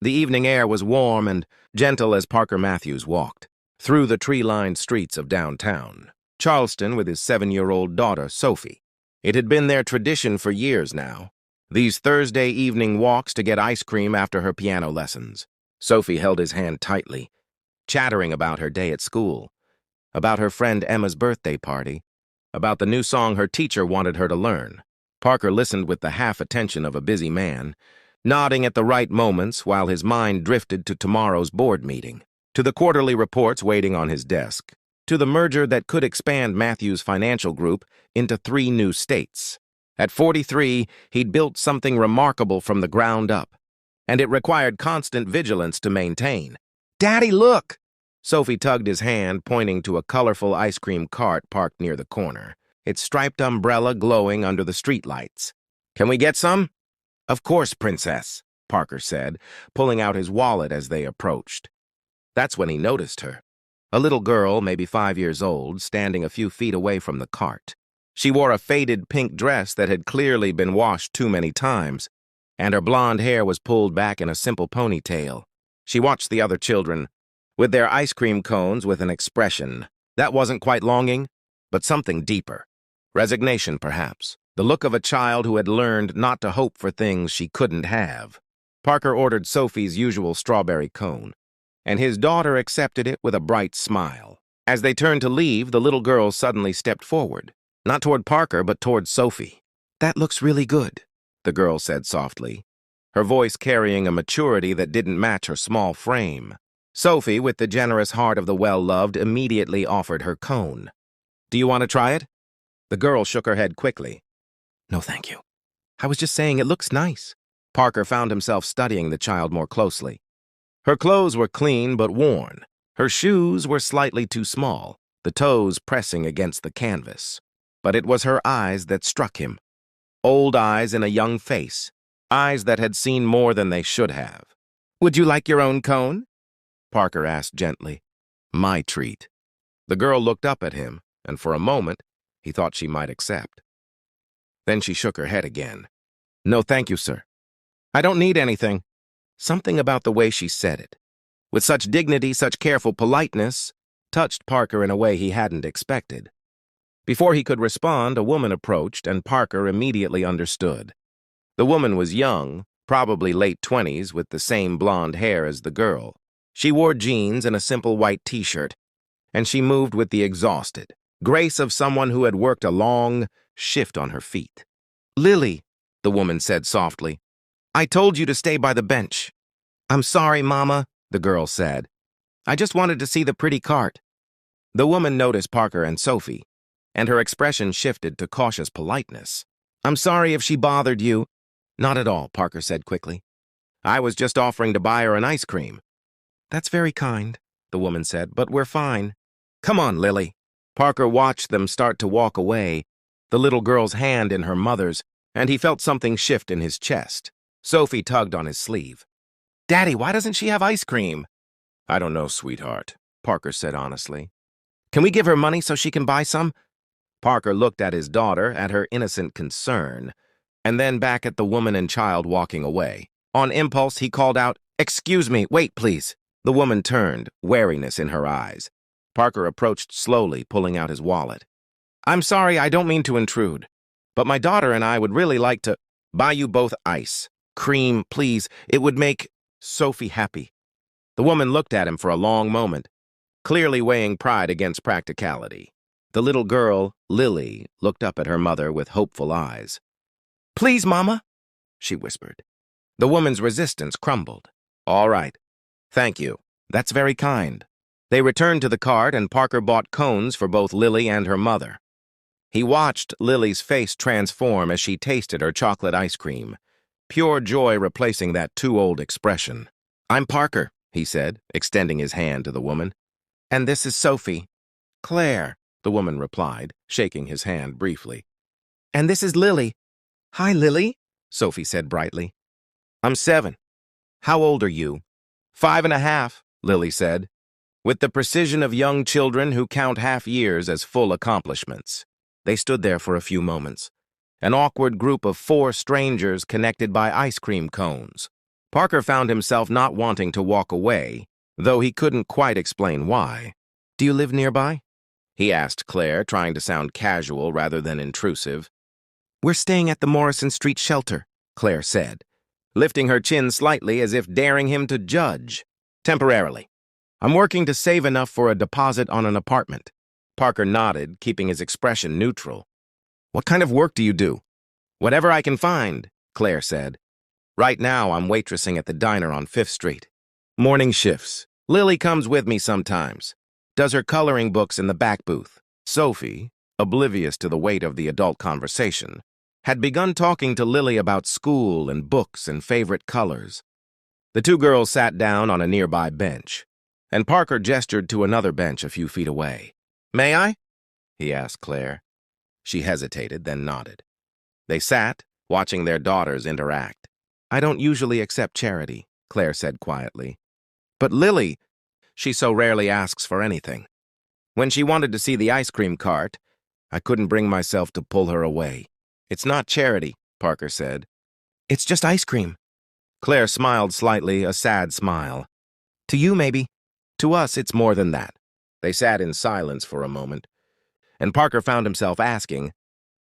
The evening air was warm and gentle as Parker Matthews walked through the tree-lined streets of downtown Charleston with his 7-year-old daughter, Sophie. It had been their tradition for years now, these Thursday evening walks to get ice cream after her piano lessons. Sophie held his hand tightly, chattering about her day at school, about her friend Emma's birthday party, about the new song her teacher wanted her to learn. Parker listened with the half-attention of a busy man, nodding at the right moments while his mind drifted to tomorrow's board meeting, to the quarterly reports waiting on his desk, to the merger that could expand Matthews' financial group into 3 new states. At 43, he'd built something remarkable from the ground up, and it required constant vigilance to maintain. "Daddy, look!" Sophie tugged his hand, pointing to a colorful ice cream cart parked near the corner, its striped umbrella glowing under the streetlights. "Can we get some?" "Of course, Princess," Parker said, pulling out his wallet as they approached. That's when he noticed her. A little girl, maybe 5 years old, standing a few feet away from the cart. She wore a faded pink dress that had clearly been washed too many times, and her blonde hair was pulled back in a simple ponytail. She watched the other children, with their ice cream cones, with an expression that wasn't quite longing, but something deeper. Resignation, perhaps. The look of a child who had learned not to hope for things she couldn't have. Parker ordered Sophie's usual strawberry cone, and his daughter accepted it with a bright smile. As they turned to leave, the little girl suddenly stepped forward, not toward Parker, but toward Sophie. "That looks really good," the girl said softly, her voice carrying a maturity that didn't match her small frame. Sophie, with the generous heart of the well-loved, immediately offered her cone. "Do you want to try it?" The girl shook her head quickly. "No, thank you. I was just saying it looks nice." Parker found himself studying the child more closely. Her clothes were clean but worn. Her shoes were slightly too small, the toes pressing against the canvas. But it was her eyes that struck him. Old eyes in a young face, eyes that had seen more than they should have. "Would you like your own cone?" Parker asked gently. "My treat." The girl looked up at him, and for a moment, he thought she might accept. Then she shook her head again. "No, thank you, sir. I don't need anything." Something about the way she said it, with such dignity, such careful politeness, touched Parker in a way he hadn't expected. Before he could respond, a woman approached, and Parker immediately understood. The woman was young, probably late 20s, with the same blonde hair as the girl. She wore jeans and a simple white t-shirt, and she moved with the exhausted grace of someone who had worked a long shift on her feet. "Lily," the woman said softly, "I told you to stay by the bench." "I'm sorry, Mama," the girl said. "I just wanted to see the pretty cart." The woman noticed Parker and Sophie, and her expression shifted to cautious politeness. "I'm sorry if she bothered you." "Not at all," Parker said quickly. "I was just offering to buy her an ice cream." "That's very kind," the woman said, "but we're fine." "Come on, Lily." Parker watched them start to walk away, the little girl's hand in her mother's, and he felt something shift in his chest. Sophie tugged on his sleeve. "Daddy, why doesn't she have ice cream?" "I don't know, sweetheart," Parker said honestly. "Can we give her money so she can buy some?" Parker looked at his daughter, at her innocent concern, and then back at the woman and child walking away. On impulse, he called out, "Excuse me, wait, please." The woman turned, wariness in her eyes. Parker approached slowly, pulling out his wallet. "I'm sorry, I don't mean to intrude, but my daughter and I would really like to buy you both ice. Cream, please. It would make Sophie happy." The woman looked at him for a long moment, clearly weighing pride against practicality. The little girl, Lily, looked up at her mother with hopeful eyes. "Please, Mama," she whispered. The woman's resistance crumbled. "All right. Thank you. That's very kind." They returned to the cart, and Parker bought cones for both Lily and her mother. He watched Lily's face transform as she tasted her chocolate ice cream, pure joy replacing that too-old expression. "I'm Parker," he said, extending his hand to the woman. "And this is Sophie." "Claire," the woman replied, shaking his hand briefly. "And this is Lily." "Hi, Lily," Sophie said brightly. "I'm 7. How old are you?" 5.5, Lily said, with the precision of young children who count half years as full accomplishments. They stood there for a few moments, an awkward group of 4 strangers connected by ice cream cones. Parker found himself not wanting to walk away, though he couldn't quite explain why. "Do you live nearby?" he asked Claire, trying to sound casual rather than intrusive. "We're staying at the Morrison Street shelter," Claire said, lifting her chin slightly as if daring him to judge. "Temporarily. I'm working to save enough for a deposit on an apartment." Parker nodded, keeping his expression neutral. "What kind of work do you do?" "Whatever I can find," Claire said. "Right now, I'm waitressing at the diner on 5th Street. Morning shifts. Lily comes with me sometimes. Does her coloring books in the back booth." Sophie, oblivious to the weight of the adult conversation, had begun talking to Lily about school and books and favorite colors. The two girls sat down on a nearby bench, and Parker gestured to another bench a few feet away. "May I?" he asked Claire. She hesitated, then nodded. They sat, watching their daughters interact. "I don't usually accept charity," Claire said quietly. "But Lily, she so rarely asks for anything. When she wanted to see the ice cream cart, I couldn't bring myself to pull her away." "It's not charity," Parker said. "It's just ice cream." Claire smiled slightly, a sad smile. "To you, maybe. To us, it's more than that." They sat in silence for a moment, and Parker found himself asking,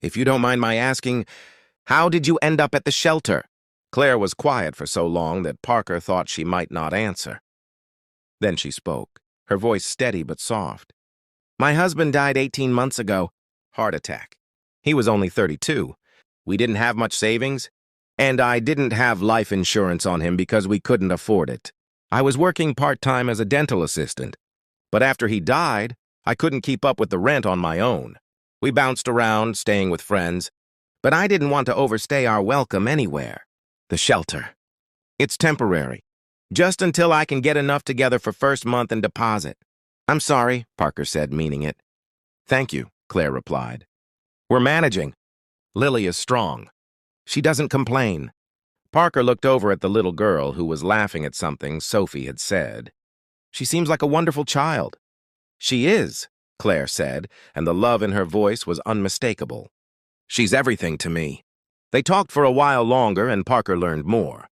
"If you don't mind my asking, how did you end up at the shelter?" Claire was quiet for so long that Parker thought she might not answer. Then she spoke, her voice steady but soft. "My husband died 18 months ago. Heart attack. He was only 32. We didn't have much savings, and I didn't have life insurance on him because we couldn't afford it. I was working part-time as a dental assistant, but after he died, I couldn't keep up with the rent on my own. We bounced around, staying with friends, but I didn't want to overstay our welcome anywhere. The shelter. It's temporary, just until I can get enough together for first month and deposit." "I'm sorry," Parker said, meaning it. "Thank you," Claire replied. "We're managing. Lily is strong. She doesn't complain." Parker looked over at the little girl who was laughing at something Sophie had said. "She seems like a wonderful child." "She is," Claire said, and the love in her voice was unmistakable. "She's everything to me." They talked for a while longer, and Parker learned more.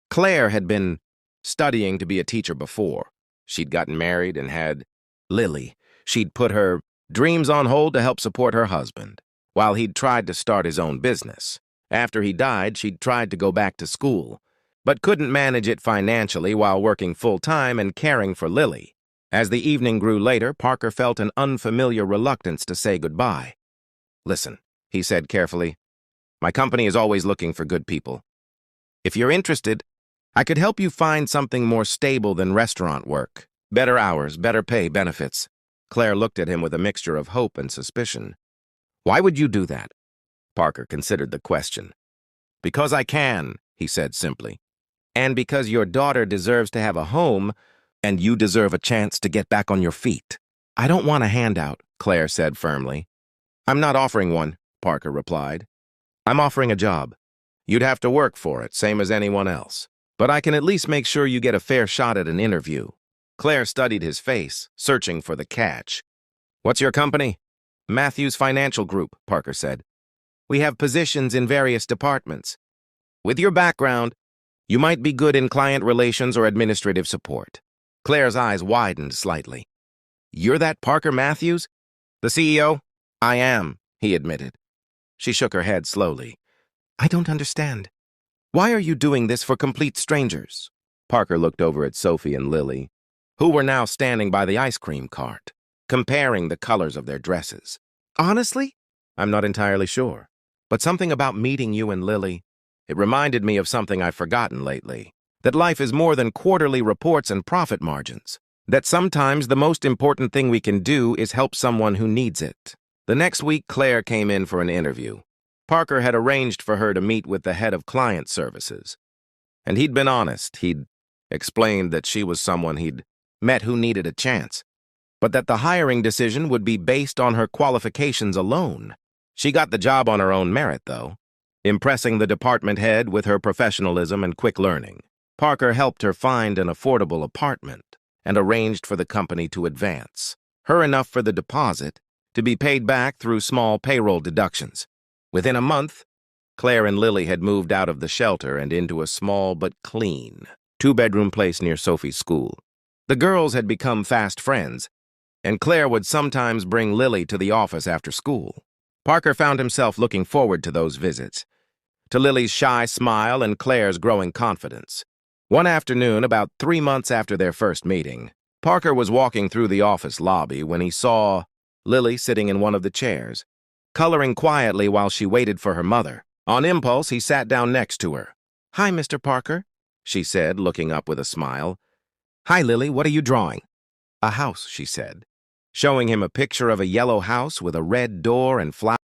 Claire had been studying to be a teacher before. She'd gotten married and had Lily. She'd put her dreams on hold to help support her husband, while he'd tried to start his own business. After he died, she'd tried to go back to school, but couldn't manage it financially while working full-time and caring for Lily. As the evening grew later, Parker felt an unfamiliar reluctance to say goodbye. "Listen," he said carefully, "my company is always looking for good people. If you're interested, I could help you find something more stable than restaurant work. Better hours, better pay, benefits." Claire looked at him with a mixture of hope and suspicion. "Why would you do that?" Parker considered the question. "Because I can," he said simply. "And because your daughter deserves to have a home, and you deserve a chance to get back on your feet." "I don't want a handout," Claire said firmly. "I'm not offering one," Parker replied. "I'm offering a job. You'd have to work for it, same as anyone else. But I can at least make sure you get a fair shot at an interview." Claire studied his face, searching for the catch. "What's your company?" "Matthews Financial Group," Parker said. "We have positions in various departments. With your background, you might be good in client relations or administrative support." Claire's eyes widened slightly. "You're that Parker Matthews? The CEO?" "I am," he admitted. She shook her head slowly. "I don't understand. Why are you doing this for complete strangers?" Parker looked over at Sophie and Lily, who were now standing by the ice cream cart, comparing the colors of their dresses. "Honestly, I'm not entirely sure. But something about meeting you and Lily, it reminded me of something I've forgotten lately. That life is more than quarterly reports and profit margins. That sometimes the most important thing we can do is help someone who needs it." The next week, Claire came in for an interview. Parker had arranged for her to meet with the head of client services. And he'd been honest. He'd explained that she was someone he'd met who needed a chance, but that the hiring decision would be based on her qualifications alone. She got the job on her own merit, though, impressing the department head with her professionalism and quick learning. Parker helped her find an affordable apartment and arranged for the company to advance her enough for the deposit to be paid back through small payroll deductions. Within a month, Claire and Lily had moved out of the shelter and into a small but clean two-bedroom place near Sophie's school. The girls had become fast friends, and Claire would sometimes bring Lily to the office after school. Parker found himself looking forward to those visits, to Lily's shy smile and Claire's growing confidence. One afternoon, about 3 months after their first meeting, Parker was walking through the office lobby when he saw Lily sitting in one of the chairs, coloring quietly while she waited for her mother. On impulse, he sat down next to her. "Hi, Mr. Parker," she said, looking up with a smile. "Hi, Lily, what are you drawing?" "A house," she said, showing him a picture of a yellow house with a red door and flowers.